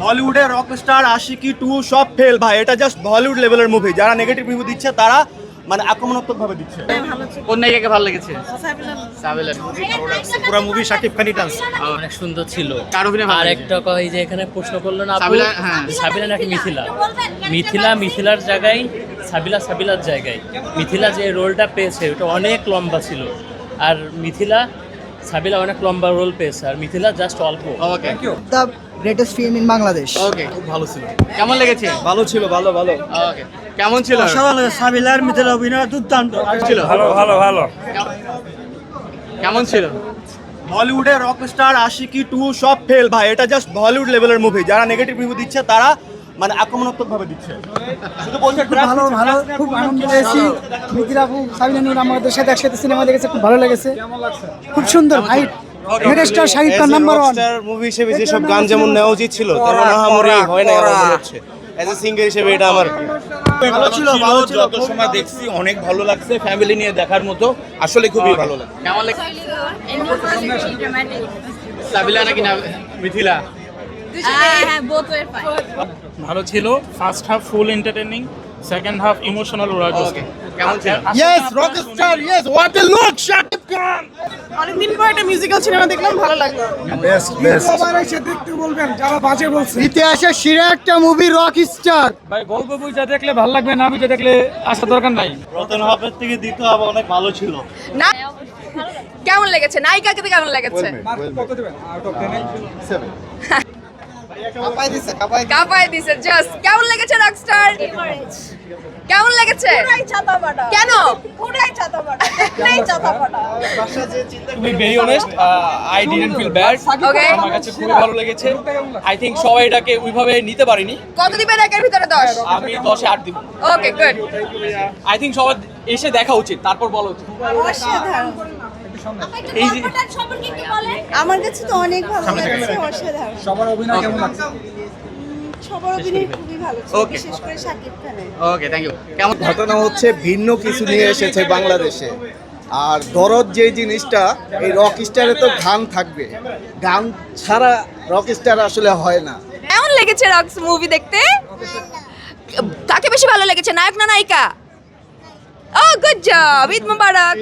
হলিউডে রকস্টার আশিকি 2 সব ফেল ভাই, এটা জাস্ট বলিউড লেভেলের মুভি। যারা নেগেটিভ রিভিউ দিচ্ছে তারা মানে আক্রমণাত্মক ভাবে দিচ্ছে। কোন নায়িকাকে ভালো লেগেছে? সাবিলা। পুরো মুভি শাকিব খানই টানছে। অনেক সুন্দর ছিল। কার অভিনয় ভালো আর লেগেছে? একটা কথা, এই যে এখানে প্রশ্ন করলো না আপু, সাবিলা, হ্যাঁ। সাবিলা নাকি মিথিলা? মিথিলার জায়গায় সাবিলার জায়গায় মিথিলা যে রোলটা পেয়েছে ওটা অনেক লম্বা ছিল, আর সাবিলা অনেক লম্বা রোল পেয়েছে, আর মিথিলা জাস্ট অল্প। Okay, thank you. The greatest film in Bangladesh. Okay, খুব ভালো ছিল। কেমন লেগেছে? ভালো ছিল, ভালো। ওকে, কেমন ছিল? সাবিলার মিথিলা অভিনয় দুর্দান্ত ছিল ভালো। কেমন ছিল? হলিউডে রকস্টার আশিকি 2 সব ফেল ভাই, এটা জাস্ট বলিউড লেভেলের মুভি। যারা নেগেটিভ রিভিউ দিচ্ছে তারা মানে আক্রমণাত্মক ভাবে দিচ্ছে। শুধু বলছে ভালো খুব আনন্দ পেয়েছি। মিথিলা আপু সাবিলা নূর আমাদের সাথে একসাথে সিনেমা দেখেছে, খুব ভালো লেগেছে, খুব সুন্দর ভাই। Megastar Shakib Khan number 1 movie হিসেবে যেসব গান যেমন নেওয়া উচিত ছিল তেমন আহামরি হয় না আমার মনে হচ্ছে। অ্যাজ এ সিঙ্গার হিসেবে এটা আমার ভালো ছিল। যত সময় দেখছি অনেক ভালো লাগছে, ফ্যামিলি নিয়ে দেখার মতো, আসলে খুবই ভালো লাগছে। কেমন লেগেছে? সাবিলা নাকি না মিথিলা? ভালো ছিল। First half full entertaining, second half emotional roller okay, coaster. কেমন ছিল? Yes rockstar, yes what a look, Shakib Khan. অনেকদিন পর একটা মিউজিক্যাল সিনেমা দেখলাম, ভালো লাগলো। বেস্ট সবার এসে দেখতে বলবেন যারা বাজে বলছে। ইতিহাসের সেরা একটা মুভি রকস্টার। ভাই গল্প বইটা দেখলে ভালো লাগবে, না বুঝে দেখলে আসা দরকার নাই। প্রথম হাফের থেকে দ্বিতীয় হাফ অনেক ভালো ছিল। না কেমন লেগেছে? নায়িকাকে কেমন লেগেছে? কাপায় দিছে জাস্ট। কেমন লেগেছে রকস্টার? কেমন লেগেছে? কেন? To be very honest, I didn't feel bad. Okay. আমার কাছে খুবই ভালো লেগেছে। I think সবাই এটাকে ওইভাবে নিতে পারেনি। কত দিবেন একের ভিতরে 10? আমি 10-এ 8 দিব। ওকে, গুড। I think সবার এসে দেখা উচিত, তারপর বলা উচিত। এই যে আমার কাছে তো অনেক ভালো লাগছে, অসাধারণ। সবার অভিনয় কেমন লাগছে? সবার অভিনয় খুবই ভালো ছিল, Okay. বিশেষ করে শাকিব খানের। ওকে, থ্যাংক ইউ। কেমন? ঘটনা হচ্ছে ভিন্ন কিছু নিয়ে এসেছে বাংলাদেশে। আর দরদ যে জিনিসটা, এই রক স্টারে তো গান থাকবে, গান ছাড়া রক স্টার আসলে হয় না। কেমন লেগেছে রকস মুভি দেখতে? কাকে বেশি ভালো লেগেছে, নায়ক না নায়িকা? ও গুড জব, ঈদ মোবারক।